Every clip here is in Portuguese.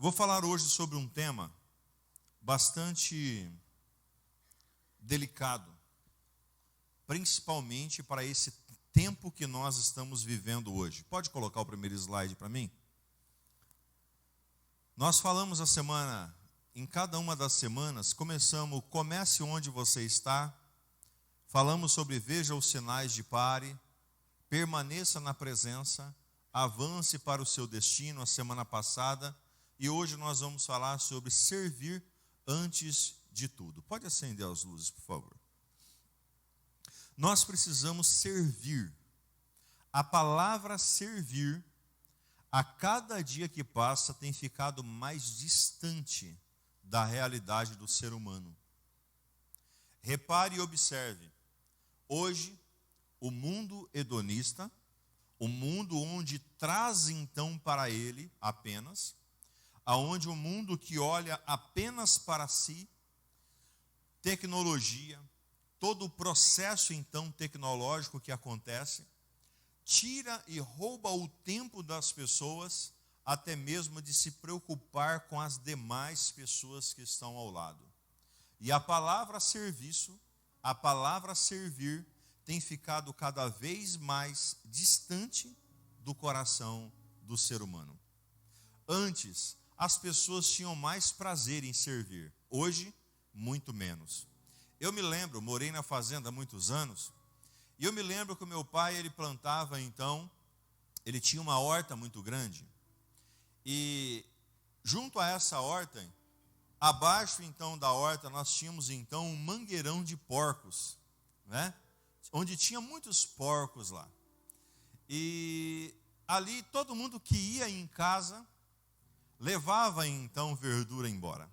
Vou falar hoje sobre um tema bastante delicado, principalmente para esse tempo que nós estamos vivendo hoje. Pode colocar o primeiro slide para mim? Nós falamos a semana, em cada uma das semanas, comece onde você está, falamos sobre veja os sinais de pare, permaneça na presença, avance para o seu destino, a semana passada, e hoje nós vamos falar sobre servir antes de tudo. Pode acender as luzes, por favor. Nós precisamos servir. A palavra servir, a cada dia que passa, tem ficado mais distante da realidade do ser humano. Repare e observe. Hoje, o mundo hedonista, o mundo onde traz então para ele apenas, aonde o mundo que olha apenas para si, tecnologia, todo o processo então tecnológico que acontece, tira e rouba o tempo das pessoas, até mesmo de se preocupar com as demais pessoas que estão ao lado. E a palavra serviço, a palavra servir, tem ficado cada vez mais distante do coração do ser humano. Antes, as pessoas tinham mais prazer em servir. Hoje, muito menos. Eu me lembro, morei na fazenda há muitos anos, e eu me lembro que o meu pai, ele plantava então, ele tinha uma horta muito grande, e junto a essa horta, abaixo então da horta, nós tínhamos então um mangueirão de porcos, né? Onde tinha muitos porcos lá. E ali todo mundo que ia em casa, levava então verdura embora.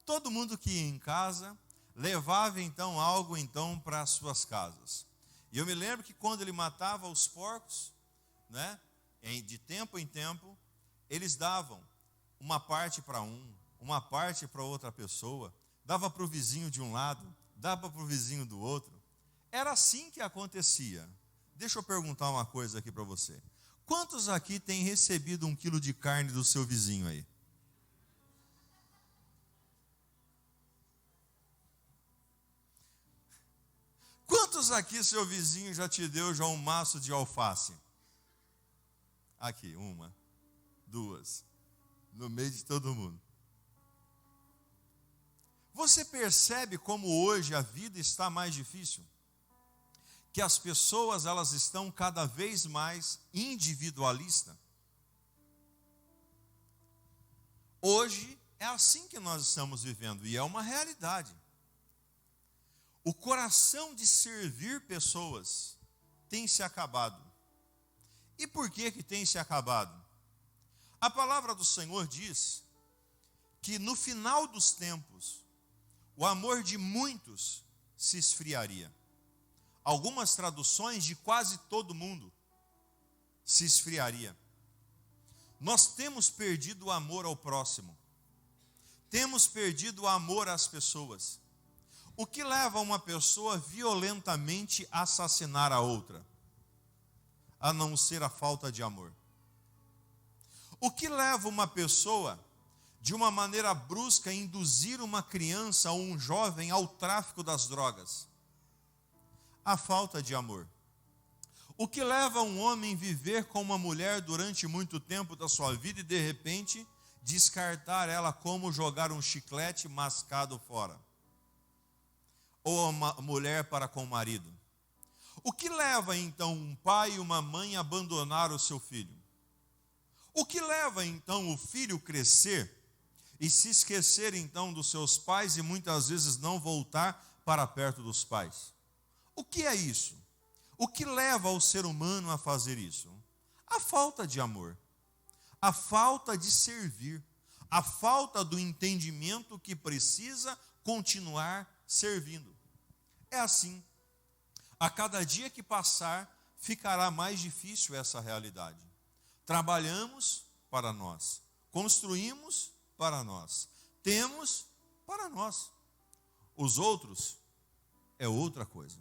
Todo mundo que ia em casa, levava então algo então para as suas casas. E eu me lembro que quando ele matava os porcos, né, de tempo em tempo, eles davam uma parte para uma parte para outra pessoa, dava para o vizinho de um lado, dava para o vizinho do outro. Era assim que acontecia. Deixa eu perguntar uma coisa aqui para você. Quantos aqui têm recebido 1 quilo de carne do seu vizinho aí? Quantos aqui seu vizinho já te deu um maço de alface? Aqui, 1, 2, no meio de todo mundo. Você percebe como hoje a vida está mais difícil? Que as pessoas elas estão cada vez mais individualistas? Hoje é assim que nós estamos vivendo e é uma realidade. O coração de servir pessoas tem se acabado. E por que tem se acabado? A palavra do Senhor diz que no final dos tempos, o amor de muitos se esfriaria. Algumas traduções de quase todo mundo se esfriaria. Nós temos perdido o amor ao próximo. Temos perdido o amor às pessoas. O que leva uma pessoa violentamente a assassinar a outra? A não ser a falta de amor. O que leva uma pessoa, de uma maneira brusca, a induzir uma criança ou um jovem ao tráfico das drogas? A falta de amor. O que leva um homem a viver com uma mulher durante muito tempo da sua vida e de repente descartar ela como jogar um chiclete mascado fora? Ou uma mulher para com o marido? O que leva então um pai e uma mãe a abandonar o seu filho? O que leva então o filho a crescer e se esquecer então dos seus pais e muitas vezes não voltar para perto dos pais? O que é isso? O que leva o ser humano a fazer isso? A falta de amor, a falta de servir, a falta do entendimento que precisa continuar servindo. É assim. A cada dia que passar, ficará mais difícil essa realidade. Trabalhamos para nós, construímos para nós, temos para nós. Os outros é outra coisa.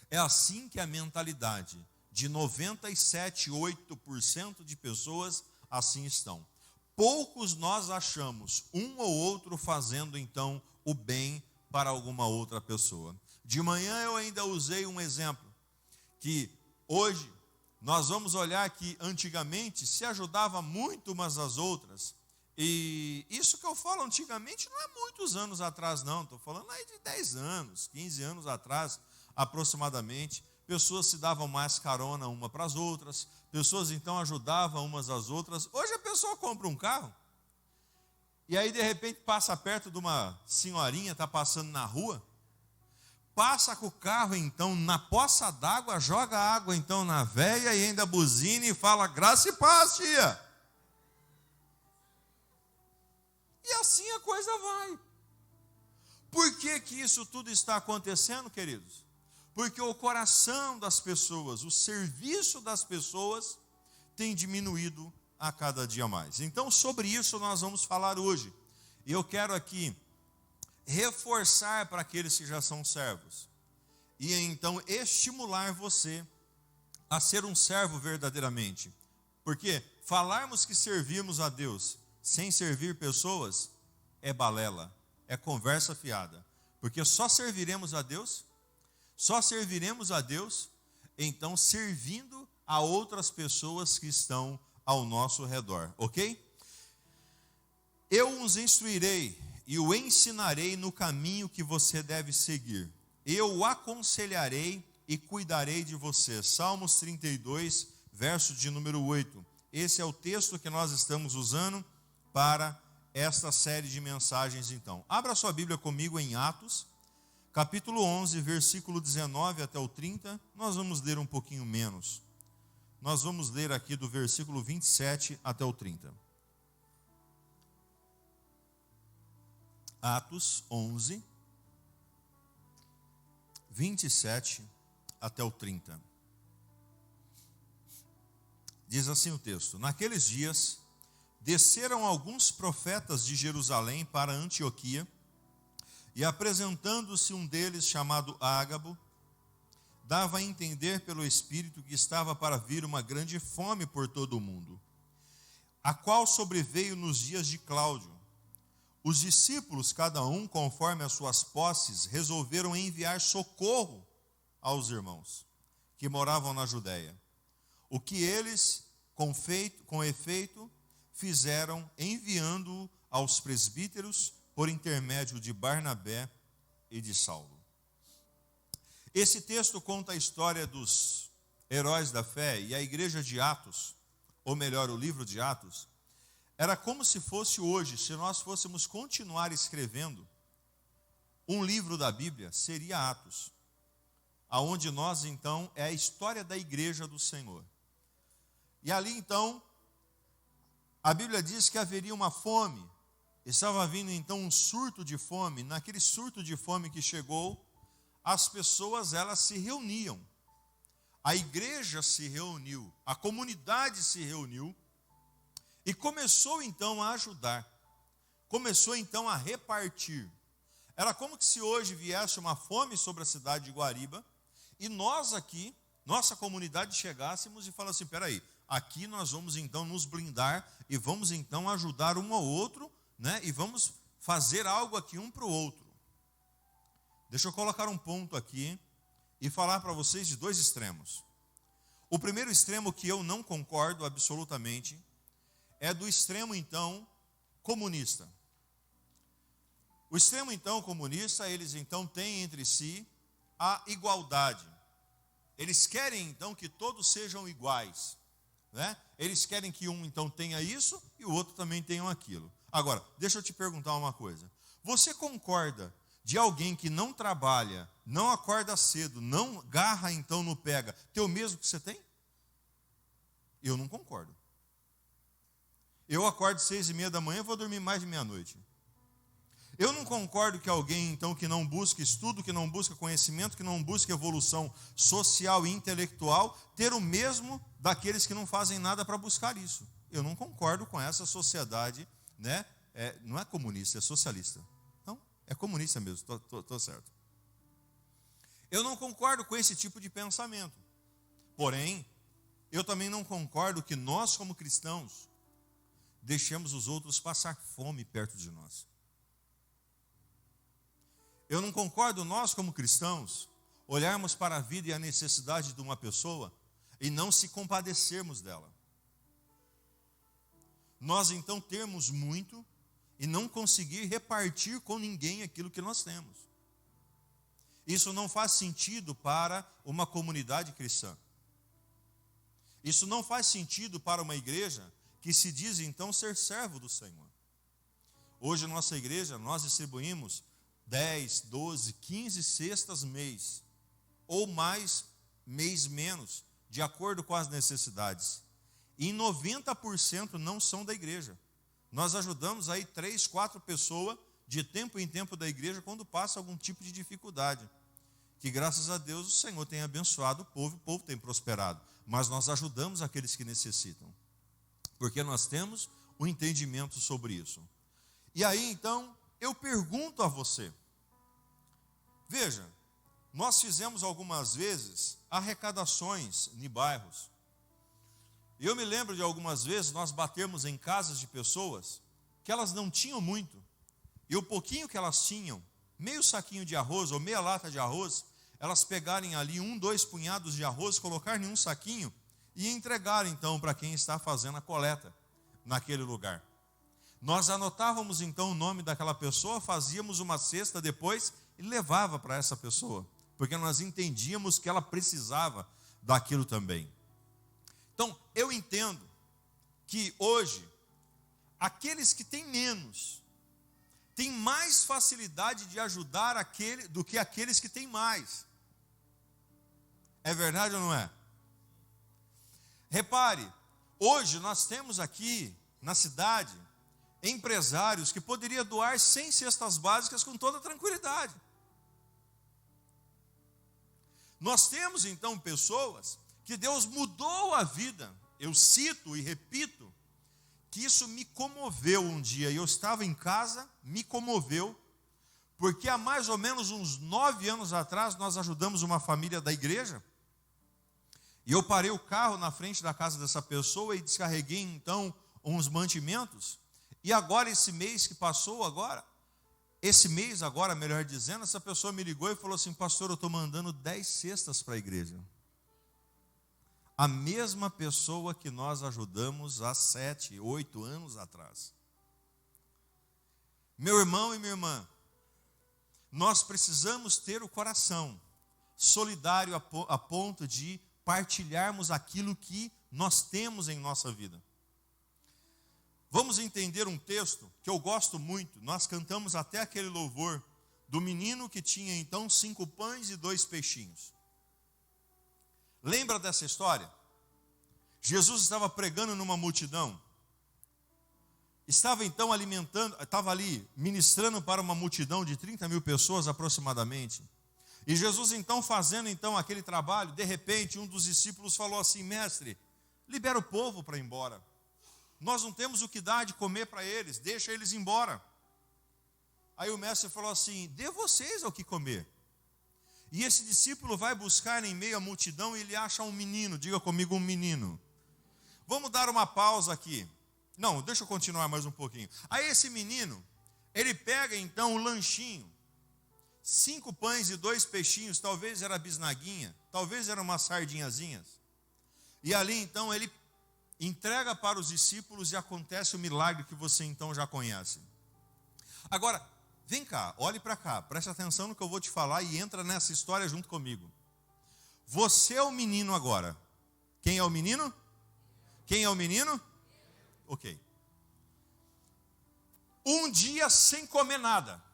É assim que a mentalidade de 97,8% de pessoas assim estão. poucos nós achamos um ou outro fazendo então o bem para alguma outra pessoa. De manhã eu ainda usei um exemplo, que hoje nós vamos olhar que antigamente se ajudava muito umas às outras, e isso que eu falo antigamente não é muitos anos atrás não, estou falando aí de 10 anos, 15 anos atrás aproximadamente. Pessoas se davam mais carona uma para as outras, pessoas então ajudavam umas às outras. Hoje a pessoa compra um carro, e aí de repente passa perto de uma senhorinha, está passando na rua, passa com o carro então na poça d'água, joga água então na véia e ainda buzina e fala, graça e paz, tia. E assim a coisa vai. Por que que isso tudo está acontecendo, queridos? Porque o coração das pessoas, o serviço das pessoas tem diminuído a cada dia mais. Então, sobre isso nós vamos falar hoje. E eu quero aqui reforçar para aqueles que já são servos. E então estimular você a ser um servo verdadeiramente. Porque falarmos que servimos a Deus sem servir pessoas é balela, é conversa fiada. Porque só serviremos a Deus então servindo a outras pessoas que estão ao nosso redor, ok? Eu os instruirei e o ensinarei no caminho que você deve seguir. Eu o aconselharei e cuidarei de você. Salmos 32, verso de número 8. Esse é o texto que nós estamos usando para esta série de mensagens então. Abra sua Bíblia comigo em Atos, capítulo 11, versículo 19 até o 30, nós vamos ler um pouquinho menos. Nós vamos ler aqui do versículo 27 até o 30. Atos 11, 27 até o 30. Diz assim o texto: Naqueles dias, desceram alguns profetas de Jerusalém para Antioquia, e apresentando-se um deles, chamado Ágabo, dava a entender pelo Espírito que estava para vir uma grande fome por todo o mundo, a qual sobreveio nos dias de Cláudio. Os discípulos, cada um conforme as suas posses, resolveram enviar socorro aos irmãos que moravam na Judéia. O que eles, com efeito, fizeram, enviando-o aos presbíteros por intermédio de Barnabé e de Saulo. Esse texto conta a história dos heróis da fé, e a igreja de Atos, ou melhor, o livro de Atos, era como se fosse hoje, se nós fôssemos continuar escrevendo um livro da Bíblia, seria Atos, aonde nós então é a história da igreja do Senhor. E ali então, a Bíblia diz que haveria uma fome, estava vindo então um surto de fome. Naquele surto de fome que chegou, as pessoas elas se reuniam, a igreja se reuniu, a comunidade se reuniu, e começou então a ajudar, começou então a repartir. Era como que se hoje viesse uma fome sobre a cidade de Guariba, e nós aqui, nossa comunidade, chegássemos e falasse assim, peraí, aqui nós vamos então nos blindar, e vamos então ajudar um ao outro, né? E vamos fazer algo aqui um para o outro. Deixa eu colocar um ponto aqui, e falar para vocês de dois extremos. O primeiro extremo que eu não concordo absolutamente, é do extremo, então, comunista. O extremo, então, comunista, eles, então, têm entre si a igualdade. Eles querem, então, que todos sejam iguais, né? Eles querem que um, então, tenha isso e o outro também tenha aquilo. Agora, deixa eu te perguntar uma coisa. Você concorda de alguém que não trabalha, não acorda cedo, não garra, então, no pega, ter o mesmo que você tem? Eu não concordo. Eu acordo 6:30 da manhã e vou dormir mais de meia-noite. Eu não concordo que alguém, então, que não busca estudo, que não busca conhecimento, que não busca evolução social e intelectual, ter o mesmo daqueles que não fazem nada para buscar isso. Eu não concordo com essa sociedade, né? Não é comunista, é socialista. Não, é comunista mesmo, estou certo. Eu não concordo com esse tipo de pensamento. Porém, eu também não concordo que nós, como cristãos, deixemos os outros passar fome perto de nós. Eu não concordo nós, como cristãos, olharmos para a vida e a necessidade de uma pessoa e não se compadecermos dela. Nós então termos muito e não conseguir repartir com ninguém aquilo que nós temos. Isso não faz sentido para uma comunidade cristã. Isso não faz sentido para uma igreja que se diz então ser servo do Senhor. Hoje, nossa igreja, nós distribuímos 10, 12, 15 cestas mês, ou mais, mês menos, de acordo com as necessidades. E 90% não são da igreja. Nós ajudamos aí 3, 4 pessoas de tempo em tempo da igreja quando passa algum tipo de dificuldade. Que graças a Deus o Senhor tem abençoado o povo tem prosperado. Mas nós ajudamos aqueles que necessitam. Porque nós temos o entendimento sobre isso. E aí então, eu pergunto a você. Veja, nós fizemos algumas vezes arrecadações em bairros. E eu me lembro de algumas vezes nós batermos em casas de pessoas que elas não tinham muito. E o pouquinho que elas tinham, meio saquinho de arroz ou meia lata de arroz, elas pegarem ali 1, 2 punhados de arroz, colocarem em um saquinho e entregarem então para quem está fazendo a coleta naquele lugar. Nós anotávamos então o nome daquela pessoa, fazíamos uma cesta depois e levava para essa pessoa, porque nós entendíamos que ela precisava daquilo também. Então, eu entendo que hoje, aqueles que têm menos, têm mais facilidade de ajudar do que aqueles que têm mais. É verdade ou não é? Repare, hoje nós temos aqui na cidade empresários que poderiam doar 100 cestas básicas com toda tranquilidade. Nós temos então pessoas que Deus mudou a vida. Eu cito e repito que isso me comoveu um dia. Eu estava em casa, me comoveu, porque há mais ou menos uns 9 anos atrás nós ajudamos uma família da igreja. E eu parei o carro na frente da casa dessa pessoa e descarreguei então uns mantimentos. E agora esse mês que passou melhor dizendo, essa pessoa me ligou e falou assim: pastor, eu estou mandando 10 cestas para a igreja. A mesma pessoa que nós ajudamos há 7, 8 anos atrás. Meu irmão e minha irmã, nós precisamos ter o coração solidário a ponto de partilharmos aquilo que nós temos em nossa vida. Vamos entender um texto que eu gosto muito. Nós cantamos até aquele louvor do menino que tinha então 5 pães e 2 peixinhos. Lembra dessa história? Jesus estava pregando numa multidão. Estava então estava ali ministrando para uma multidão de 30 mil pessoas aproximadamente. E Jesus então fazendo então aquele trabalho, de repente um dos discípulos falou assim: mestre, libera o povo para ir embora. Nós não temos o que dar de comer para eles, deixa eles ir embora. Aí o mestre falou assim: dê vocês o que comer. E esse discípulo vai buscar em meio à multidão e ele acha um menino, diga comigo, um menino. Vamos dar uma pausa aqui. Não, deixa eu continuar mais um pouquinho. Aí esse menino, ele pega então um lanchinho, 5 pães e 2 peixinhos, talvez era bisnaguinha, talvez eram umas sardinhazinhas. E ali então ele entrega para os discípulos e acontece o milagre que você então já conhece. Agora, vem cá, olhe para cá, preste atenção no que eu vou te falar e entra nessa história junto comigo. Você é o menino agora. Quem é o menino? Quem é o menino? Ok. Um dia sem comer nada.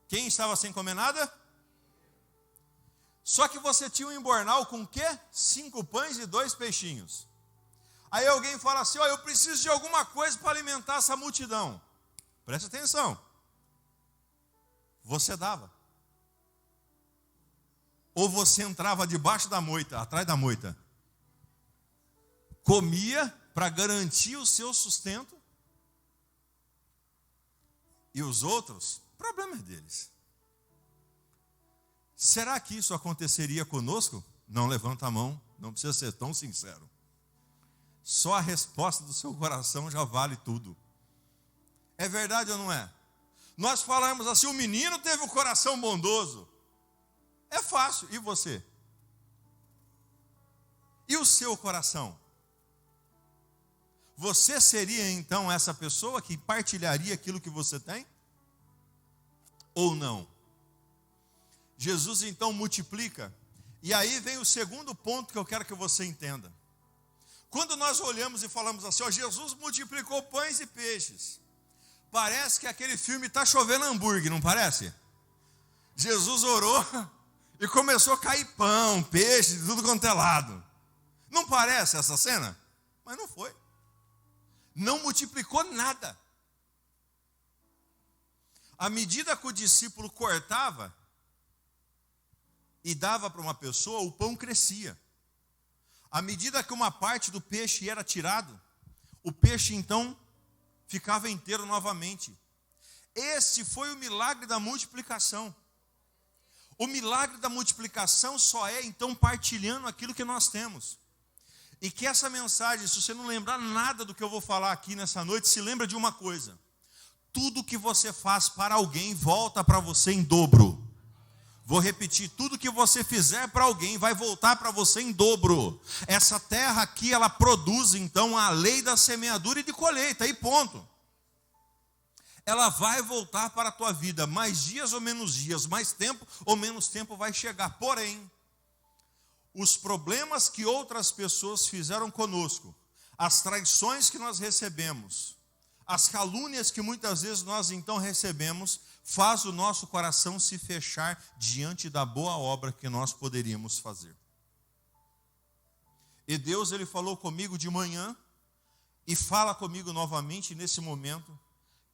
Quem estava sem comer nada? Só que você tinha um embornal com o quê? 5 pães e 2 peixinhos. Aí alguém fala assim: eu preciso de alguma coisa para alimentar essa multidão. Preste atenção. Você dava. Ou você entrava debaixo da moita, atrás da moita. Comia para garantir o seu sustento. E os outros, o problema é deles. Será que isso aconteceria conosco? Não levanta a mão, não precisa ser tão sincero. Só a resposta do seu coração já vale tudo. É verdade ou não é? Nós falamos assim, o menino teve o coração bondoso. É fácil, e você? E o seu coração? Você seria então essa pessoa que partilharia aquilo que você tem? Ou não? Jesus então multiplica. E aí vem o segundo ponto que eu quero que você entenda. Quando nós olhamos e falamos assim, ó, Jesus multiplicou pães e peixes. Parece que aquele filme está chovendo hambúrguer, não parece? Jesus orou e começou a cair pão, peixe, de tudo quanto é lado. Não parece essa cena? Mas não foi. Não multiplicou nada. À medida que o discípulo cortava e dava para uma pessoa, o pão crescia. À medida que uma parte do peixe era tirado, o peixe então ficava inteiro novamente. Esse foi o milagre da multiplicação. O milagre da multiplicação só é então partilhando aquilo que nós temos. E que essa mensagem, se você não lembrar nada do que eu vou falar aqui nessa noite, se lembra de uma coisa: tudo que você faz para alguém volta para você em dobro. Vou repetir, tudo que você fizer para alguém vai voltar para você em dobro. Essa terra aqui, ela produz então a lei da semeadura e de colheita, e ponto. Ela vai voltar para a tua vida, mais dias ou menos dias, mais tempo ou menos tempo vai chegar. Porém, os problemas que outras pessoas fizeram conosco, as traições que nós recebemos, as calúnias que muitas vezes nós então recebemos, faz o nosso coração se fechar diante da boa obra que nós poderíamos fazer. E Deus, Ele falou comigo de manhã, e fala comigo novamente nesse momento,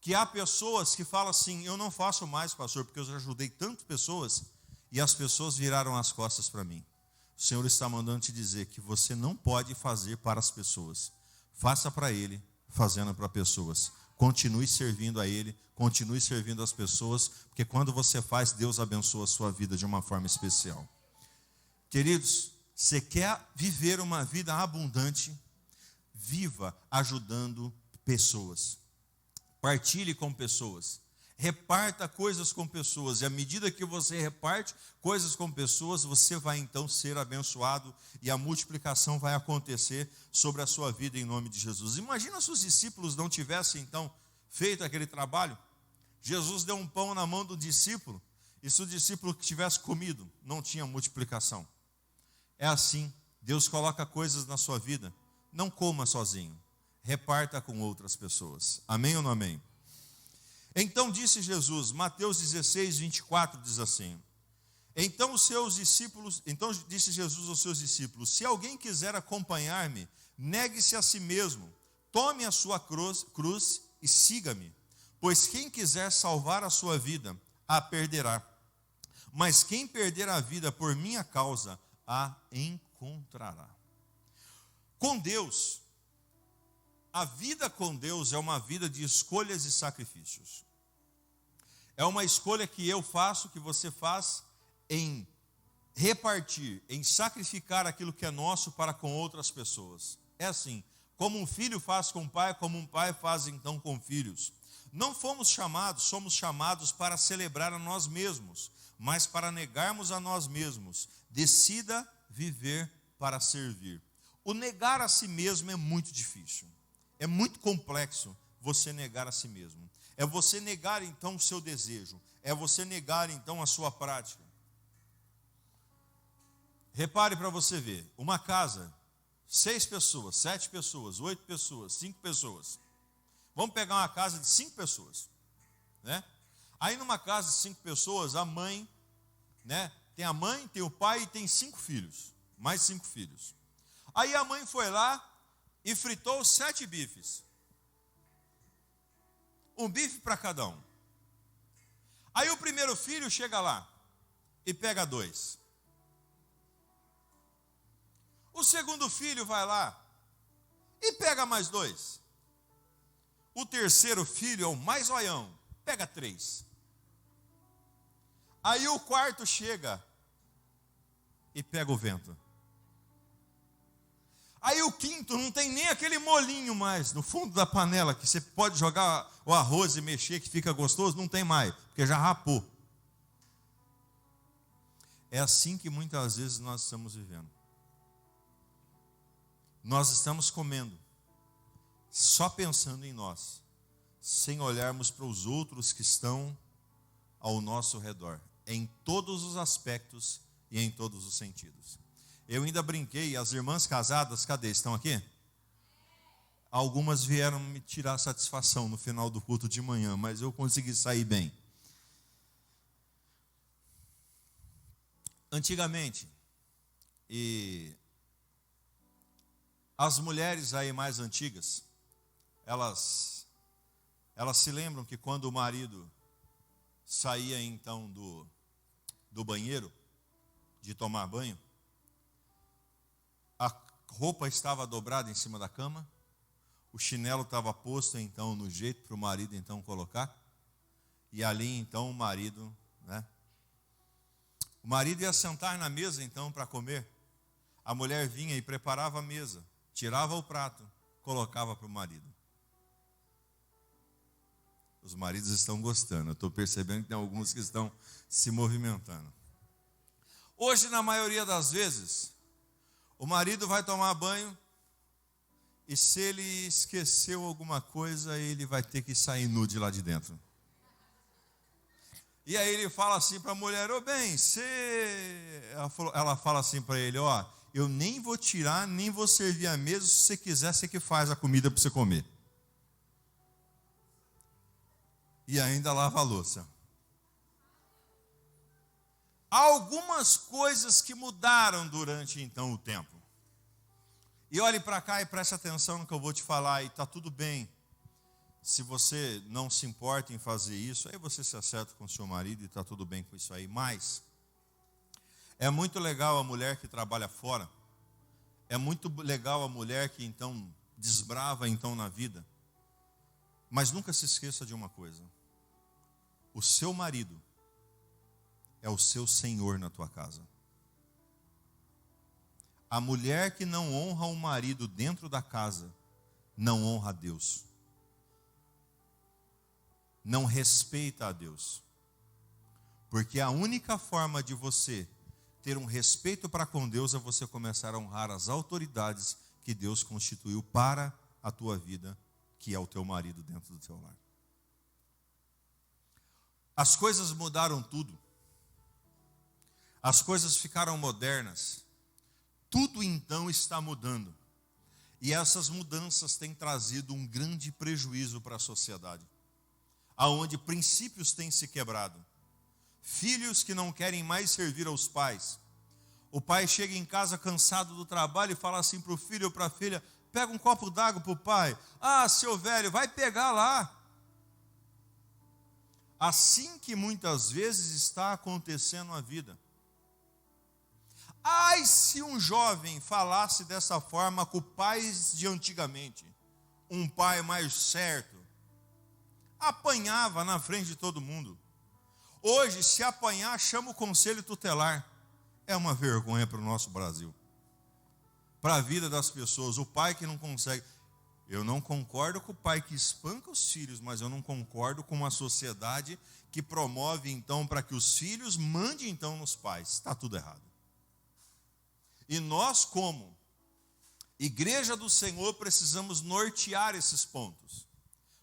que há pessoas que falam assim, eu não faço mais, pastor, porque eu já ajudei tantas pessoas, e as pessoas viraram as costas para mim. O Senhor está mandando te dizer que você não pode fazer para as pessoas. Faça para Ele, fazendo para pessoas. Continue servindo a Ele, continue servindo as pessoas, porque quando você faz, Deus abençoa a sua vida de uma forma especial. Queridos, você quer viver uma vida abundante? Viva ajudando pessoas. Partilhe com pessoas. Reparta coisas com pessoas, e à medida que você reparte coisas com pessoas, você vai então ser abençoado, e a multiplicação vai acontecer sobre a sua vida em nome de Jesus. Imagina se os discípulos não tivessem então feito aquele trabalho. Jesus deu um pão na mão do discípulo, e se o discípulo tivesse comido, não tinha multiplicação. É assim, Deus coloca coisas na sua vida, não coma sozinho, reparta com outras pessoas. Amém ou não amém? Então disse Jesus, Mateus 16, 24 diz assim, então disse Jesus aos seus discípulos, se alguém quiser acompanhar-me, negue-se a si mesmo, tome a sua cruz e siga-me, pois quem quiser salvar a sua vida, a perderá, mas quem perder a vida por minha causa, a encontrará. Com Deus, a vida com Deus é uma vida de escolhas e sacrifícios. É uma escolha que eu faço, que você faz, em repartir, em sacrificar aquilo que é nosso para com outras pessoas. É assim, como um filho faz com o pai, como um pai faz então com filhos. Não fomos chamados, somos chamados para celebrar a nós mesmos, mas para negarmos a nós mesmos. Decida viver para servir. O negar a si mesmo é muito difícil. É muito complexo você negar a si mesmo. É você negar então o seu desejo. É você negar então a sua prática. Repare para você ver. Uma casa, 6 pessoas, 7 pessoas, 8 pessoas, 5 pessoas. Vamos pegar uma casa de 5 pessoas. Né? Aí numa casa de 5 pessoas, a mãe, né, tem a mãe, tem o pai e tem 5 filhos. Mais 5 filhos. Aí a mãe foi lá e fritou 7 bifes. Um bife para cada um. Aí o primeiro filho chega lá e pega 2. O segundo filho vai lá e pega mais 2. O terceiro filho é o mais oião, pega 3. Aí o quarto chega e pega o vento. Aí o quinto não tem nem aquele molinho mais no fundo da panela, que você pode jogar o arroz e mexer, que fica gostoso, não tem mais, porque já rapou. É assim que muitas vezes nós estamos vivendo. Nós estamos comendo, só pensando em nós, sem olharmos para os outros que estão ao nosso redor, em todos os aspectos e em todos os sentidos. Eu ainda brinquei, as irmãs casadas, cadê? Estão aqui? Algumas vieram me tirar satisfação no final do culto de manhã, mas eu consegui sair bem. Antigamente, e as mulheres aí mais antigas, elas se lembram que quando o marido saía então do banheiro, de tomar banho, a roupa estava dobrada em cima da cama, o chinelo estava posto então no jeito para o marido então colocar, e ali então o marido ia sentar na mesa então para comer, a mulher vinha e preparava a mesa, tirava o prato, colocava para o marido. Os maridos estão gostando, eu estou percebendo que tem alguns que estão se movimentando. Hoje, na maioria das vezes, o marido vai tomar banho e se ele esqueceu alguma coisa, ele vai ter que sair nu de lá de dentro. E aí ele fala assim para a mulher, ô bem, ela fala assim para ele, ó, eu nem vou tirar, nem vou servir a mesa, se você quiser, você que faz a comida para você comer. E ainda lava a louça. Há algumas coisas que mudaram durante então o tempo. E olhe para cá e preste atenção no que eu vou te falar, e está tudo bem. Se você não se importa em fazer isso, aí você se acerta com o seu marido e está tudo bem com isso aí. Mas é muito legal a mulher que trabalha fora. É muito legal a mulher que então desbrava então na vida. Mas nunca se esqueça de uma coisa. O seu marido é o seu senhor na tua casa. A mulher que não honra o marido dentro da casa, não honra a Deus. Não respeita a Deus. Porque a única forma de você ter um respeito para com Deus é você começar a honrar as autoridades que Deus constituiu para a tua vida, que é o teu marido dentro do teu lar. As coisas mudaram tudo. As coisas ficaram modernas. Tudo então está mudando. E essas mudanças têm trazido um grande prejuízo para a sociedade. Aonde princípios têm se quebrado. Filhos que não querem mais servir aos pais. O pai chega em casa cansado do trabalho e fala assim para o filho ou para a filha, pega um copo d'água para o pai. Ah, seu velho, vai pegar lá. Assim que muitas vezes está acontecendo a vida. Ai, se um jovem falasse dessa forma com pais de antigamente, um pai mais certo, apanhava na frente de todo mundo. Hoje, se apanhar, chama o conselho tutelar. É uma vergonha para o nosso Brasil. Para a vida das pessoas, o pai que não consegue. Eu não concordo com o pai que espanca os filhos, mas eu não concordo com uma sociedade que promove então para que os filhos mandem então nos pais. Está tudo errado. E nós, como Igreja do Senhor, precisamos nortear esses pontos.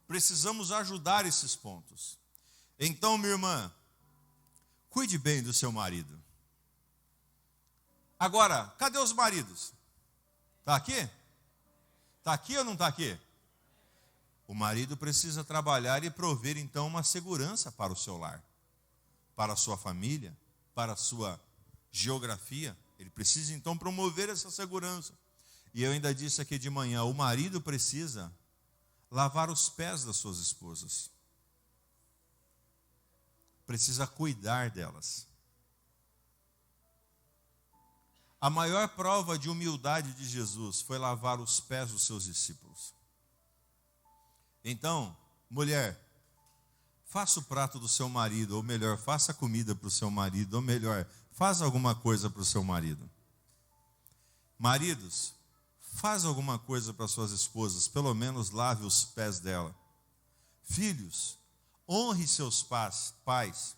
Precisamos ajudar esses pontos. Então, minha irmã, cuide bem do seu marido. Agora, cadê os maridos? Está aqui? Está aqui ou não está aqui? O marido precisa trabalhar e prover então uma segurança para o seu lar, para a sua família, para a sua geografia. Ele precisa então promover essa segurança. E eu ainda disse aqui de manhã, o marido precisa lavar os pés das suas esposas. Precisa cuidar delas. A maior prova de humildade de Jesus foi lavar os pés dos seus discípulos. Então, mulher, faça o prato do seu marido, ou melhor, faça comida para o seu marido, ou melhor, faça alguma coisa para o seu marido. Maridos, faz alguma coisa para suas esposas, pelo menos lave os pés dela. Filhos, honre seus pais,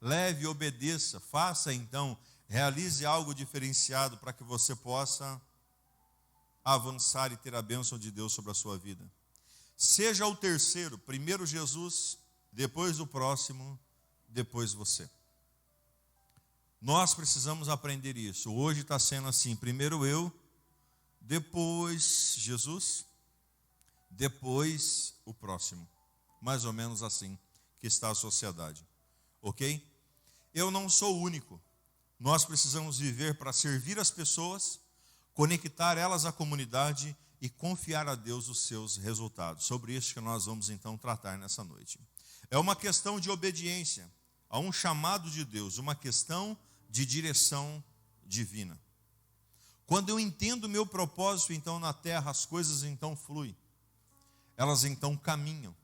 leve e obedeça, faça então, realize algo diferenciado para que você possa avançar e ter a bênção de Deus sobre a sua vida. Seja o terceiro, primeiro Jesus, depois o próximo, depois você. Nós precisamos aprender isso. Hoje está sendo assim, primeiro eu, depois Jesus, depois o próximo. Mais ou menos assim que está a sociedade. Ok? Eu não sou o único. Nós precisamos viver para servir as pessoas, conectar elas à comunidade e confiar a Deus os seus resultados. Sobre isso que nós vamos então tratar nessa noite. É uma questão de obediência a um chamado de Deus, uma questão de direção divina. Quando eu entendo o meu propósito então na terra, as coisas então fluem. Elas então caminham.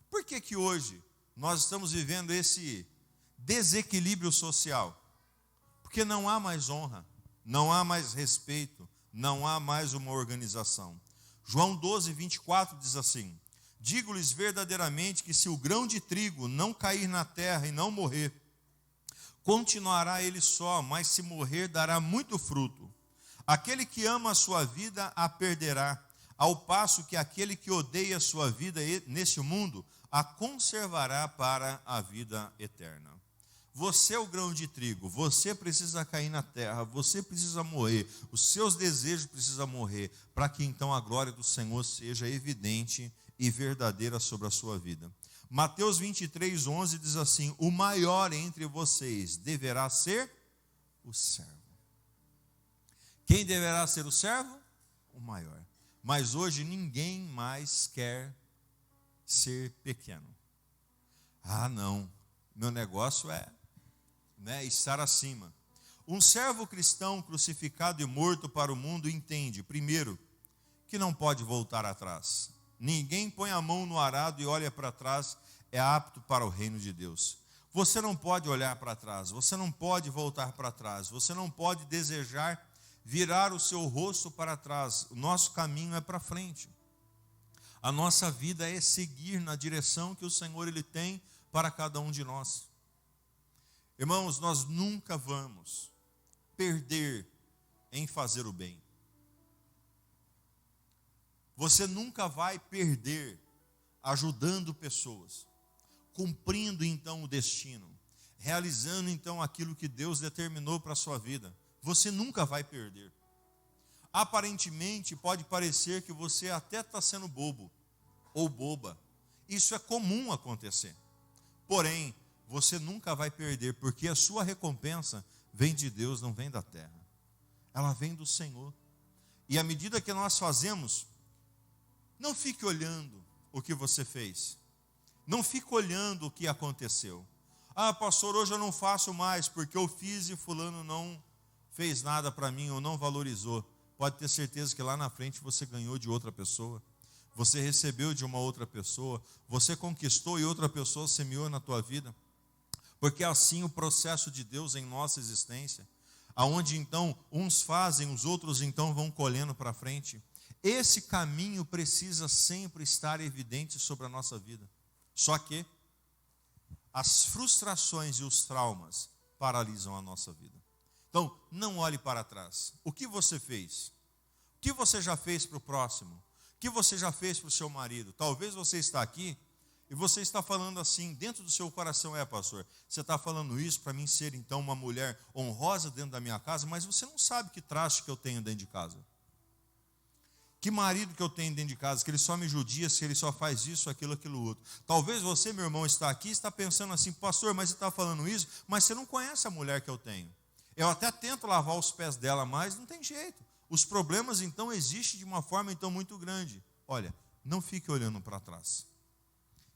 Por que que hoje nós estamos vivendo esse desequilíbrio social? Porque não há mais honra, não há mais respeito, não há mais uma organização. João 12, 24 diz assim: digo-lhes verdadeiramente que se o grão de trigo não cair na terra e não morrer, continuará ele só, mas se morrer dará muito fruto. Aquele que ama a sua vida a perderá, ao passo que aquele que odeia a sua vida neste mundo a conservará para a vida eterna. Você é o grão de trigo, você precisa cair na terra, você precisa morrer, os seus desejos precisam morrer, para que então a glória do Senhor seja evidente e verdadeira sobre a sua vida. Mateus 23, 11 diz assim: o maior entre vocês deverá ser o servo. Quem deverá ser o servo? O maior. Mas hoje ninguém mais quer ser pequeno. Ah, não, meu negócio é estar acima. Um servo cristão crucificado e morto para o mundo entende, primeiro, que não pode voltar atrás. Ninguém põe a mão no arado e olha para trás, é apto para o reino de Deus. Você não pode olhar para trás, você não pode voltar para trás, você não pode desejar virar o seu rosto para trás. O nosso caminho é para frente. A nossa vida é seguir na direção que o Senhor ele tem para cada um de nós. Irmãos, nós nunca vamos perder em fazer o bem. Você nunca vai perder ajudando pessoas, cumprindo então o destino, realizando então aquilo que Deus determinou para a sua vida. Você nunca vai perder. Aparentemente pode parecer que você até está sendo bobo ou boba. Isso é comum acontecer. Porém, você nunca vai perder, porque a sua recompensa vem de Deus, não vem da terra. Ela vem do Senhor. E à medida que nós fazemos, não fique olhando o que você fez. Não fique olhando o que aconteceu. Ah, pastor, hoje eu não faço mais, porque eu fiz e fulano não fez nada para mim, ou não valorizou. Pode ter certeza que lá na frente você ganhou de outra pessoa. Você recebeu de uma outra pessoa. Você conquistou e outra pessoa semeou na tua vida. Porque é assim o processo de Deus em nossa existência, aonde então uns fazem, os outros então vão colhendo para frente. Esse caminho precisa sempre estar evidente sobre a nossa vida. Só que as frustrações e os traumas paralisam a nossa vida. Então, não olhe para trás. O que você fez? O que você já fez para o próximo? O que você já fez para o seu marido? Talvez você está aqui e você está falando assim, dentro do seu coração, pastor, você está falando isso para mim ser então uma mulher honrosa dentro da minha casa, mas você não sabe que traste que eu tenho dentro de casa. Que marido que eu tenho dentro de casa, que ele só me judia, se ele só faz isso, aquilo outro. Talvez você, meu irmão, está aqui e está pensando assim, pastor, mas você está falando isso, mas você não conhece a mulher que eu tenho. Eu até tento lavar os pés dela, mas não tem jeito. Os problemas então existem de uma forma então muito grande. Olha, não fique olhando para trás.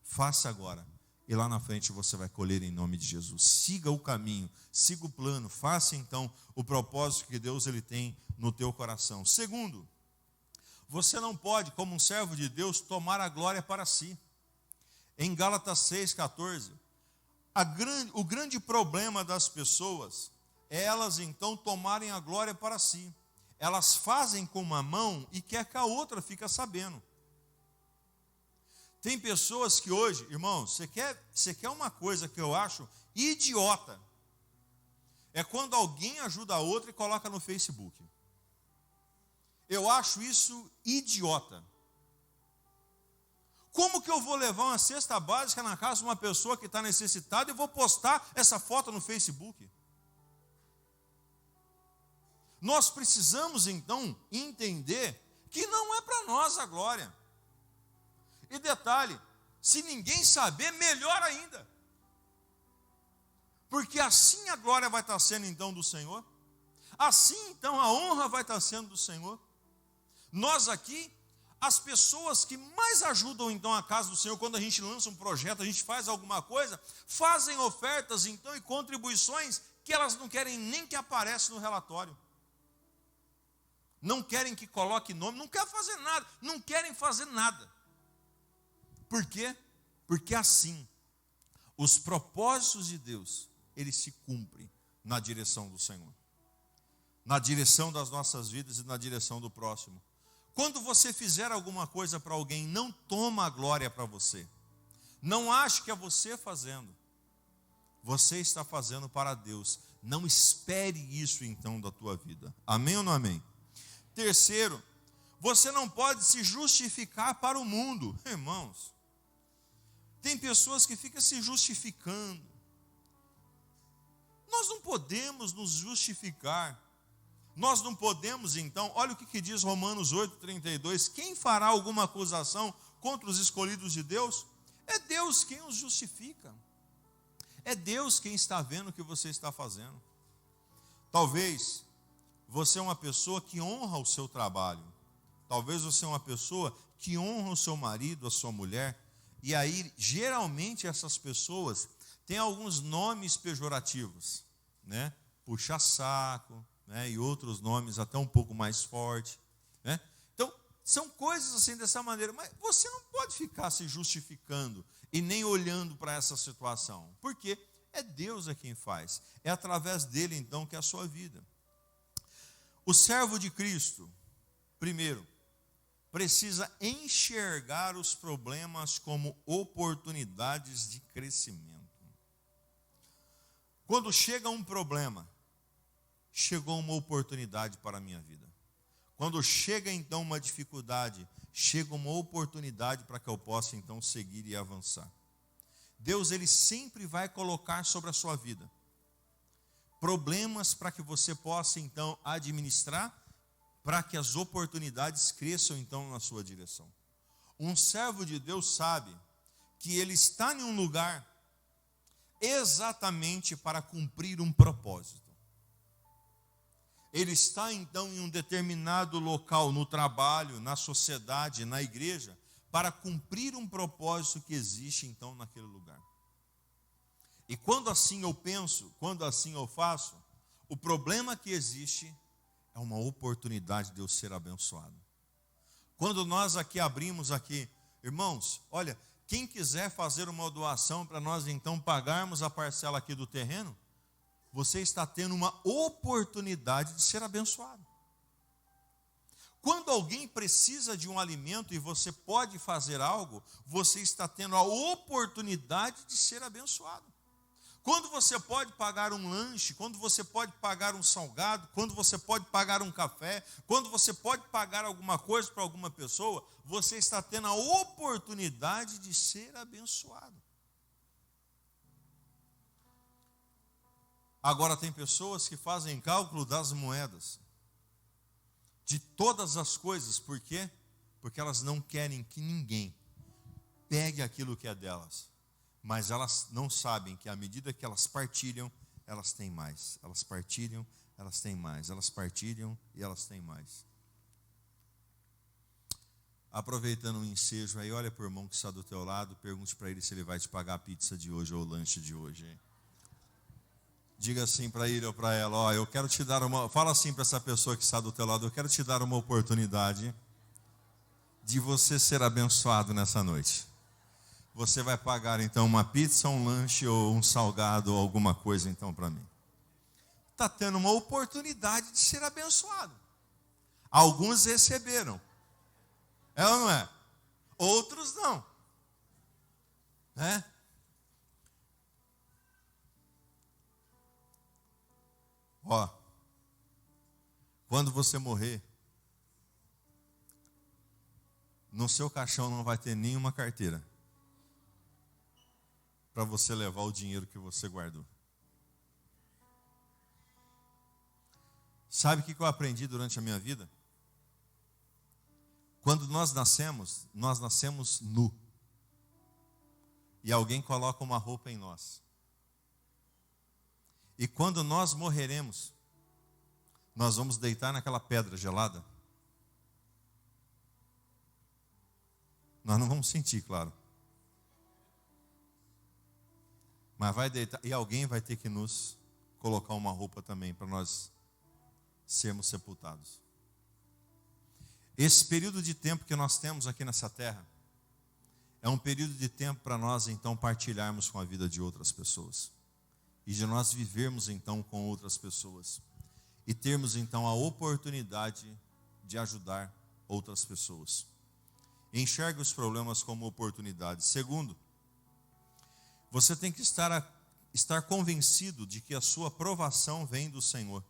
Faça agora, e lá na frente você vai colher em nome de Jesus. Siga o caminho, siga o plano, faça então o propósito que Deus ele tem no teu coração. Segundo, você não pode, como um servo de Deus, tomar a glória para si. Em Gálatas 6,14, o grande problema das pessoas é elas então tomarem a glória para si. elas fazem com uma mão e quer que a outra fique sabendo. Tem pessoas que hoje, irmãos, você quer uma coisa que eu acho idiota. É quando alguém ajuda a outra e coloca no Facebook. Eu acho isso idiota. Como que eu vou levar uma cesta básica na casa de uma pessoa que está necessitada e vou postar essa foto no Facebook? Nós precisamos, então, entender que não é para nós a glória. E detalhe, se ninguém saber, melhor ainda. Porque assim a glória vai estar sendo, então, do Senhor. Assim, então, a honra vai estar sendo do Senhor. Nós aqui, as pessoas que mais ajudam, então, a casa do Senhor, quando a gente lança um projeto, a gente faz alguma coisa, fazem ofertas, então, e contribuições que elas não querem nem que apareça no relatório. Não querem que coloque nome, não querem fazer nada, não querem fazer nada. Por quê? Porque assim, os propósitos de Deus, eles se cumprem na direção do Senhor. Na direção das nossas vidas e na direção do próximo. Quando você fizer alguma coisa para alguém, não toma a glória para você. Não ache que é você fazendo. Você está fazendo para Deus. Não espere isso então da tua vida. Amém ou não amém? Terceiro, você não pode se justificar para o mundo. Irmãos, tem pessoas que ficam se justificando. Nós não podemos nos justificar. Nós não podemos, então, olha o que diz Romanos 8,32. Quem fará alguma acusação contra os escolhidos de Deus? É Deus quem os justifica. É Deus quem está vendo o que você está fazendo. Talvez você é uma pessoa que honra o seu trabalho. Talvez você é uma pessoa que honra o seu marido, a sua mulher. E aí, geralmente, essas pessoas têm alguns nomes pejorativos, né? Puxa-saco, né? E outros nomes até um pouco mais fortes, né? Então, são coisas assim dessa maneira. Mas você não pode ficar se justificando e nem olhando para essa situação. Por quê? É Deus quem faz. É através dele, então, que é a sua vida. O servo de Cristo, primeiro, precisa enxergar os problemas como oportunidades de crescimento. Quando chega um problema, chegou uma oportunidade para a minha vida. Quando chega então uma dificuldade, chega uma oportunidade para que eu possa então seguir e avançar. Deus, ele sempre vai colocar sobre a sua vida problemas para que você possa então administrar, para que as oportunidades cresçam então na sua direção. Um servo de Deus sabe que ele está em um lugar exatamente para cumprir um propósito. Ele está então em um determinado local, no trabalho, na sociedade, na igreja, para cumprir um propósito que existe então naquele lugar. E quando assim eu penso, quando assim eu faço, o problema que existe é uma oportunidade de eu ser abençoado. Quando nós aqui abrimos aqui, irmãos, olha, quem quiser fazer uma doação para nós então pagarmos a parcela aqui do terreno, você está tendo uma oportunidade de ser abençoado. Quando alguém precisa de um alimento e você pode fazer algo, você está tendo a oportunidade de ser abençoado. Quando você pode pagar um lanche, quando você pode pagar um salgado, quando você pode pagar um café, quando você pode pagar alguma coisa para alguma pessoa, você está tendo a oportunidade de ser abençoado. Agora tem pessoas que fazem cálculo das moedas, de todas as coisas, por quê? Porque elas não querem que ninguém pegue aquilo que é delas. Mas elas não sabem que à medida que elas partilham, elas têm mais. Elas partilham, elas têm mais. Elas partilham e elas têm mais. Aproveitando o ensejo aí, olha para o irmão que está do teu lado, pergunte para ele se ele vai te pagar a pizza de hoje ou o lanche de hoje. Hein? Diga assim para ele ou para ela, ó, eu quero te dar uma... Fala assim para essa pessoa que está do teu lado, eu quero te dar uma oportunidade de você ser abençoado nessa noite. Você vai pagar então uma pizza, um lanche ou um salgado ou alguma coisa então para mim. Está tendo uma oportunidade de ser abençoado. Alguns receberam. É ou não é? Outros não. Né? Ó, quando você morrer, no seu caixão não vai ter nenhuma carteira para você levar o dinheiro que você guardou. Sabe o que eu aprendi durante a minha vida? Quando nós nascemos nu. E alguém coloca uma roupa em nós. E quando nós morreremos, nós vamos deitar naquela pedra gelada. Nós não vamos sentir, claro. Mas vai deitar, e alguém vai ter que nos colocar uma roupa também para nós sermos sepultados. Esse período de tempo que nós temos aqui nessa terra é um período de tempo para nós então partilharmos com a vida de outras pessoas e de nós vivermos então com outras pessoas e termos então a oportunidade de ajudar outras pessoas. Enxergue os problemas como oportunidades. Segundo, você tem que estar convencido de que a sua aprovação vem do Senhor.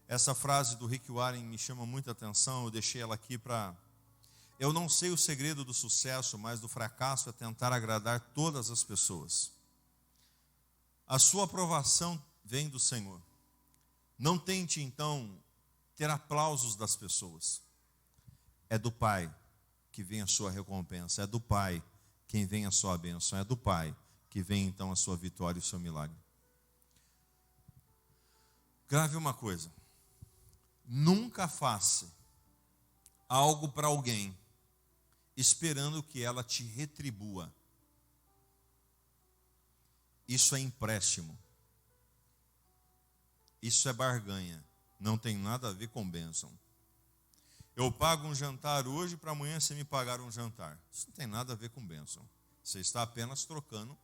Essa frase do Rick Warren me chama muita atenção, eu deixei ela aqui para... Eu não sei o segredo do sucesso, mas do fracasso é tentar agradar todas as pessoas. A sua aprovação vem do Senhor. Não tente, então, ter aplausos das pessoas. É do Pai que vem a sua recompensa, é do Pai quem vem a sua bênção, é do Pai que vem, então, a sua vitória e o seu milagre. Grave uma coisa. Nunca faça algo para alguém esperando que ela te retribua. Isso é empréstimo. Isso é barganha. Não tem nada a ver com bênção. Eu pago um jantar hoje para amanhã você me pagar um jantar. Isso não tem nada a ver com bênção. Você está apenas trocando,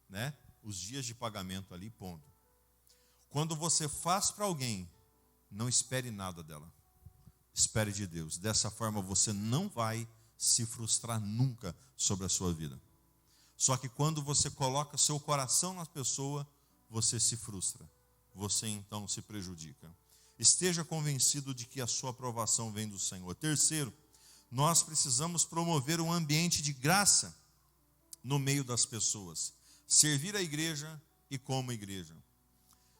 né, os dias de pagamento ali, ponto. Quando você faz para alguém, não espere nada dela. Espere de Deus. Dessa forma você não vai se frustrar nunca sobre a sua vida. Só que quando você coloca seu coração na pessoa, você se frustra. Você então se prejudica. Esteja convencido de que a sua aprovação vem do Senhor. Terceiro, nós precisamos promover um ambiente de graça no meio das pessoas. Servir a igreja e como igreja.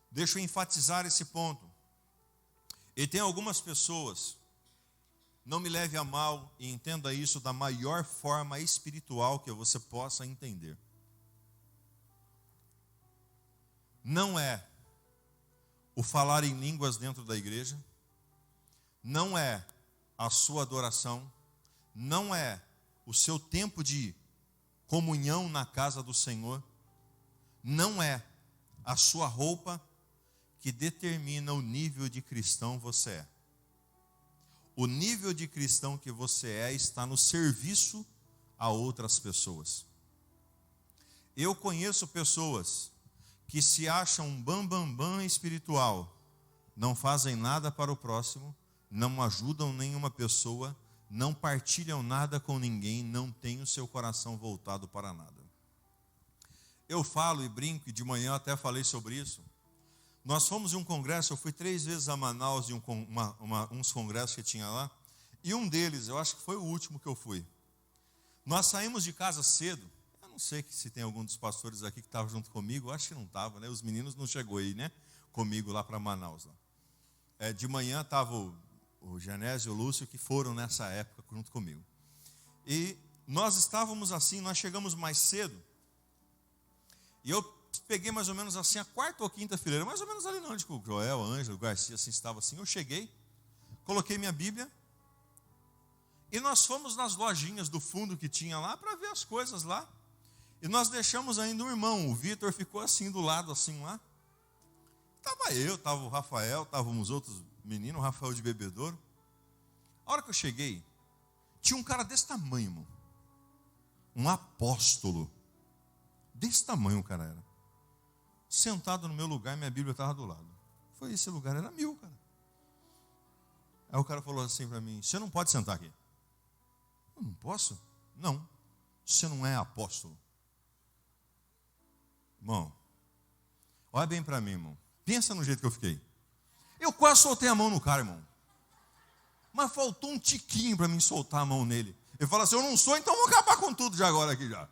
Deixa eu enfatizar esse ponto. E tem algumas pessoas, não me leve a mal e entenda isso da maior forma espiritual que você possa entender. Não é o falar em línguas dentro da igreja, não é a sua adoração, não é o seu tempo de comunhão na casa do Senhor, não é a sua roupa que determina o nível de cristão você é. O nível de cristão que você é está no serviço a outras pessoas. Eu conheço pessoas que se acham um bam espiritual, não fazem nada para o próximo, não ajudam nenhuma pessoa, não partilham nada com ninguém, não têm o seu coração voltado para nada. Eu falo e brinco, e de manhã até falei sobre isso. Nós fomos em um congresso, eu fui 3 vezes a Manaus de uns congressos que tinha lá, e um deles, eu acho que foi o último que eu fui. Nós saímos de casa cedo, eu não sei se tem algum dos pastores aqui que estava junto comigo, eu acho que não estava, né? Os meninos não chegou aí, né? Comigo lá para Manaus. Lá. De manhã estava o Genésio e o Lúcio, que foram nessa época junto comigo. E nós estávamos assim, nós chegamos mais cedo, e eu peguei mais ou menos assim a 4ª ou 5ª fileira, mais ou menos ali não, onde o Joel, o Ângelo, o Garcia assim, estava assim. Eu cheguei, coloquei minha Bíblia e nós fomos nas lojinhas do fundo que tinha lá para ver as coisas lá. E nós deixamos ainda um irmão, o Vitor ficou assim do lado assim lá. Estava eu, estava o Rafael, estávamos outros meninos, o Rafael de Bebedouro. A hora que eu cheguei, tinha um cara desse tamanho, irmão. Um apóstolo. Desse tamanho o cara era. Sentado no meu lugar, minha Bíblia estava do lado. Foi esse lugar, era meu, cara. Aí o cara falou assim para mim, você não pode sentar aqui. Eu não posso? Não, você não é apóstolo. Irmão, olha bem para mim, irmão. Pensa no jeito que eu fiquei. Eu quase soltei a mão no cara, irmão. Mas faltou um tiquinho para mim soltar a mão nele. Ele fala assim, eu não sou, então vou acabar com tudo já agora aqui já.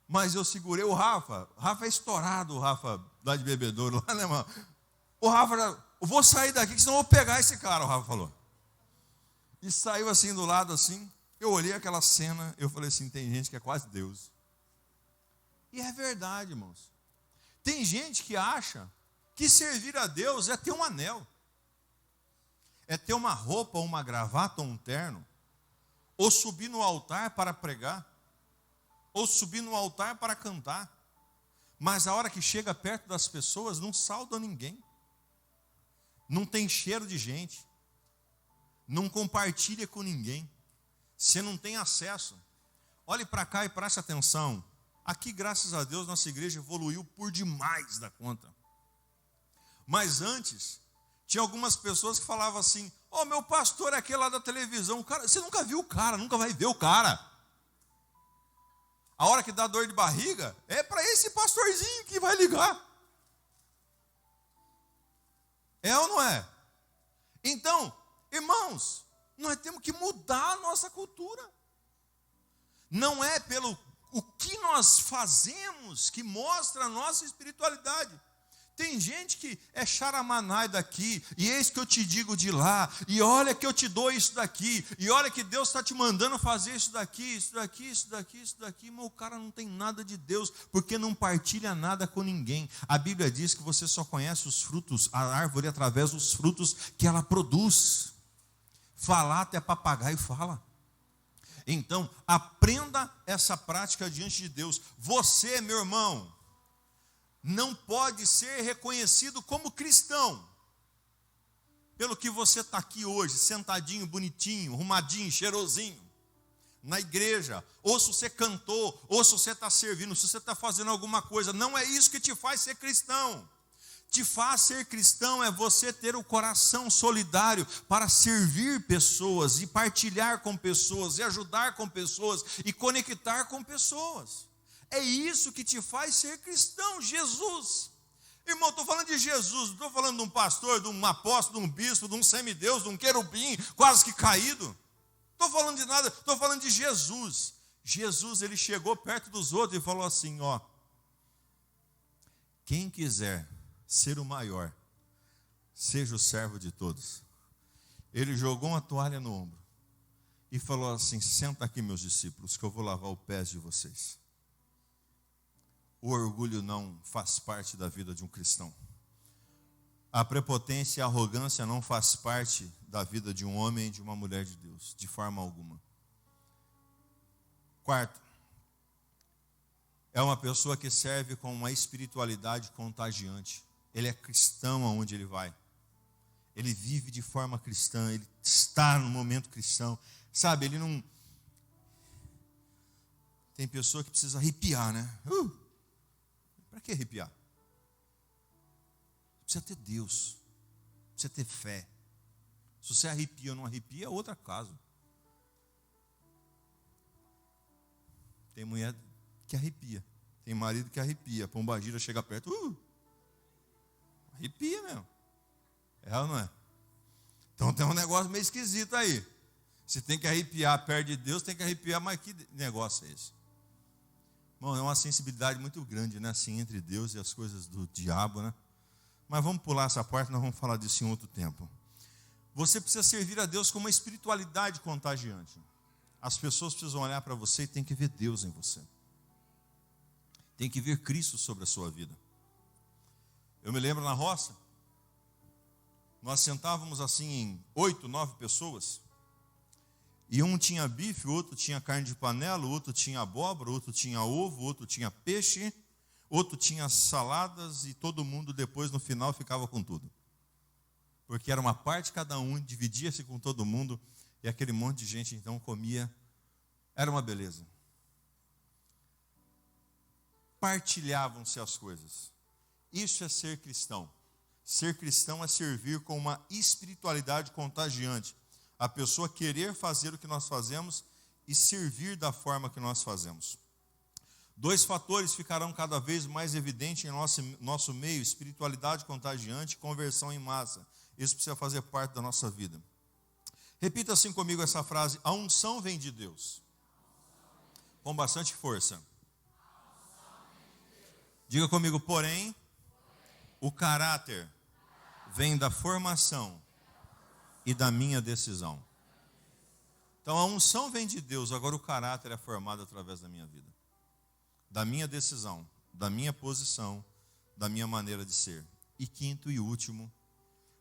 Mas eu segurei o Rafa. O Rafa é estourado, o Rafa lá de bebedouro, lá, né, irmão? O Rafa, eu vou sair daqui, que senão eu vou pegar esse cara, o Rafa falou. E saiu assim do lado, assim. Eu olhei aquela cena, eu falei assim, tem gente que é quase Deus. E é verdade, irmãos. Tem gente que acha que servir a Deus é ter um anel. É ter uma roupa, uma gravata ou um terno. Ou subir no altar para pregar. Ou subir no altar para cantar. Mas a hora que chega perto das pessoas, não sauda ninguém. Não tem cheiro de gente. Não compartilha com ninguém. Você não tem acesso. Olhe para cá e preste atenção. Aqui, graças a Deus, nossa igreja evoluiu por demais da conta. Mas antes, tinha algumas pessoas que falavam assim, meu pastor é aquele lá da televisão. O cara, você nunca viu o cara, nunca vai ver o cara. A hora que dá dor de barriga, é para esse pastorzinho que vai ligar. É ou não é? Então, irmãos, nós temos que mudar a nossa cultura. Não é pelo o que nós fazemos que mostra a nossa espiritualidade. Tem gente que é charamanai daqui, e eis que eu te digo de lá, e olha que eu te dou isso daqui, e olha que Deus está te mandando fazer isso daqui, isso daqui, isso daqui, isso daqui, mas o cara não tem nada de Deus, porque não partilha nada com ninguém. A Bíblia diz que você só conhece os frutos, a árvore através dos frutos que ela produz. Falar até papagaio fala. Então, aprenda essa prática diante de Deus. Você, meu irmão, não pode ser reconhecido como cristão pelo que você está aqui hoje, sentadinho, bonitinho, arrumadinho, cheirosinho, na igreja, ou se você cantou, ou se você está servindo, se você está fazendo alguma coisa. Não é isso que te faz ser cristão. Te faz ser cristão é você ter o coração solidário para servir pessoas e partilhar com pessoas e ajudar com pessoas e conectar com pessoas. É isso que te faz ser cristão, Jesus. Irmão, estou falando de Jesus, não estou falando de um pastor, de um apóstolo, de um bispo, de um semideus, de um querubim quase que caído. Não estou falando de nada, estou falando de Jesus. Jesus, ele chegou perto dos outros e falou assim, quem quiser ser o maior, seja o servo de todos. Ele jogou uma toalha no ombro e falou assim, senta aqui meus discípulos, que eu vou lavar os pés de vocês. O orgulho não faz parte da vida de um cristão. A prepotência e a arrogância não faz parte da vida de um homem e de uma mulher de Deus, de forma alguma. Quarto, é uma pessoa que serve com uma espiritualidade contagiante. Ele é cristão aonde ele vai. Ele vive de forma cristã, ele está no momento cristão. Sabe, ele não... Tem pessoa que precisa arrepiar, né? Para que arrepiar? Precisa ter Deus, precisa ter fé. Se você arrepia ou não arrepia, é outro caso. Tem mulher que arrepia, tem marido que arrepia, a pombagira chega perto, arrepia mesmo. É ou não é? Então tem um negócio meio esquisito aí. Se tem que arrepiar perto de Deus, tem que arrepiar, mas que negócio é esse? Bom, é uma sensibilidade muito grande, né? Assim, entre Deus e as coisas do diabo, né? Mas vamos pular essa parte, nós vamos falar disso em outro tempo. Você precisa servir a Deus com uma espiritualidade contagiante. As pessoas precisam olhar para você e tem que ver Deus em você. Tem que ver Cristo sobre a sua vida. Eu me lembro na roça, nós sentávamos assim em 8, 9 pessoas, e um tinha bife, o outro tinha carne de panela, o outro tinha abóbora, o outro tinha ovo, o outro tinha peixe, outro tinha saladas, e todo mundo depois no final ficava com tudo. Porque era uma parte cada um, dividia-se com todo mundo, e aquele monte de gente então comia. Era uma beleza. Partilhavam-se as coisas. Isso é ser cristão. Ser cristão é servir com uma espiritualidade contagiante. A pessoa querer fazer o que nós fazemos e servir da forma que nós fazemos. 2 fatores ficarão cada vez mais evidentes em nosso meio: espiritualidade contagiante e conversão em massa. Isso precisa fazer parte da nossa vida. Repita assim comigo essa frase: a unção vem de Deus. Com bastante força. Diga comigo: porém, o caráter vem da formação e da minha decisão. Então a unção vem de Deus, agora o caráter é formado através da minha vida, da minha decisão, da minha posição, da minha maneira de ser. E quinto e último,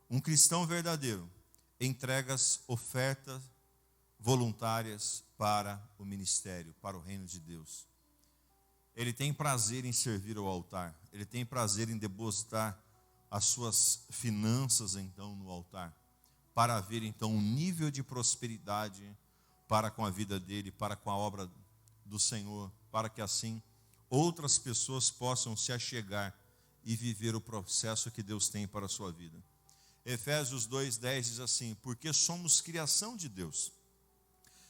um cristão verdadeiro entrega as ofertas voluntárias para o ministério, para o reino de Deus. Ele tem prazer em servir ao altar, ele tem prazer em depositar as suas finanças então no altar, para haver então um nível de prosperidade para com a vida dele, para com a obra do Senhor, para que assim outras pessoas possam se achegar e viver o processo que Deus tem para a sua vida. Efésios 2:10 diz assim: porque somos criação de Deus,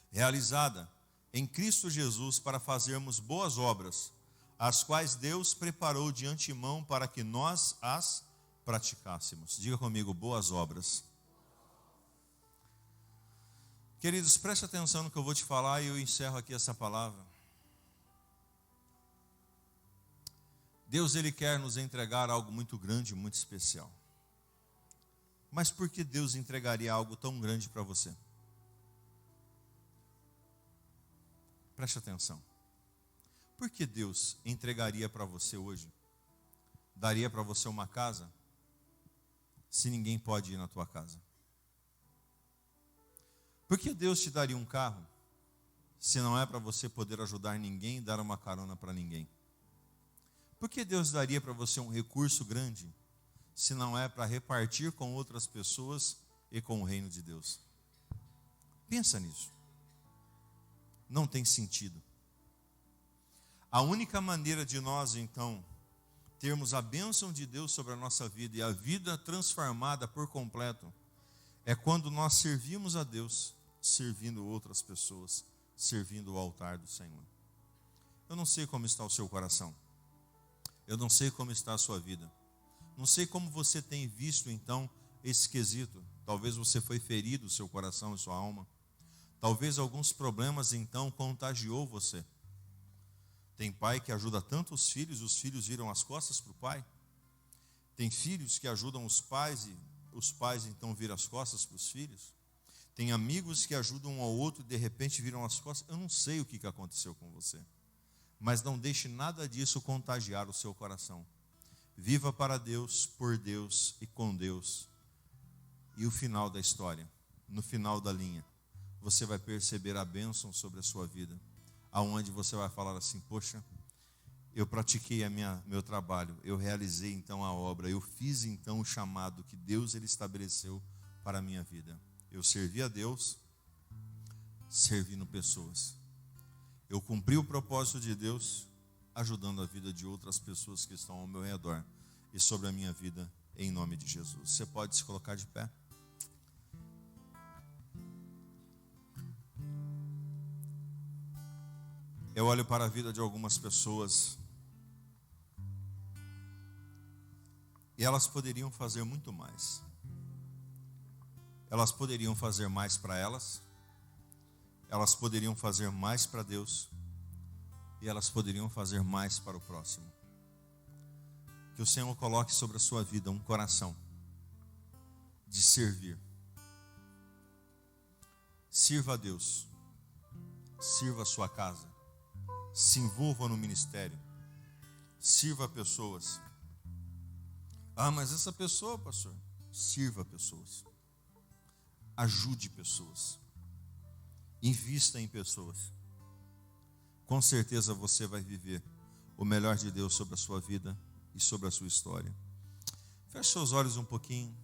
realizada em Cristo Jesus para fazermos boas obras, as quais Deus preparou de antemão para que nós as praticássemos. Diga comigo: boas obras. Queridos, preste atenção no que eu vou te falar e eu encerro aqui essa palavra. Deus, Ele quer nos entregar algo muito grande, muito especial. Mas por que Deus entregaria algo tão grande para você? Preste atenção. Por que Deus entregaria para você hoje, daria para você uma casa, se ninguém pode ir na tua casa? Por que Deus te daria um carro, se não é para você poder ajudar ninguém e dar uma carona para ninguém? Por que Deus daria para você um recurso grande, se não é para repartir com outras pessoas e com o reino de Deus? Pensa nisso. Não tem sentido. A única maneira de nós, então, termos a bênção de Deus sobre a nossa vida e a vida transformada por completo, é quando nós servimos a Deus, servindo outras pessoas, servindo o altar do Senhor. Eu não sei como está o seu coração. Eu não sei como está a sua vida. Não sei como você tem visto, então, esse quesito. Talvez você foi ferido, o seu coração e sua alma. Talvez alguns problemas, então, contagiou você. Tem pai que ajuda tanto os filhos viram as costas para o pai. Tem filhos que ajudam os pais e os pais, então, viram as costas para os filhos. Tem amigos que ajudam um ao outro e, de repente, viram as costas. Eu não sei o que aconteceu com você. Mas não deixe nada disso contagiar o seu coração. Viva para Deus, por Deus e com Deus. E o final da história, no final da linha, você vai perceber a bênção sobre a sua vida, aonde você vai falar assim: poxa, eu pratiquei meu trabalho, eu realizei então a obra, eu fiz então o chamado que Deus ele estabeleceu para a minha vida. Eu servi a Deus, servindo pessoas. Eu cumpri o propósito de Deus, ajudando a vida de outras pessoas que estão ao meu redor e sobre a minha vida, em nome de Jesus. Você pode se colocar de pé? Eu olho para a vida de algumas pessoas e elas poderiam fazer muito mais. Elas poderiam fazer mais para elas poderiam fazer mais para Deus e elas poderiam fazer mais para o próximo. Que o Senhor coloque sobre a sua vida um coração de servir. Sirva a Deus, sirva a sua casa, se envolva no ministério, sirva pessoas. Ah, mas essa pessoa, pastor, sirva pessoas, ajude pessoas, invista em pessoas. Com certeza você vai viver o melhor de Deus sobre a sua vida e sobre a sua história. Feche seus olhos um pouquinho.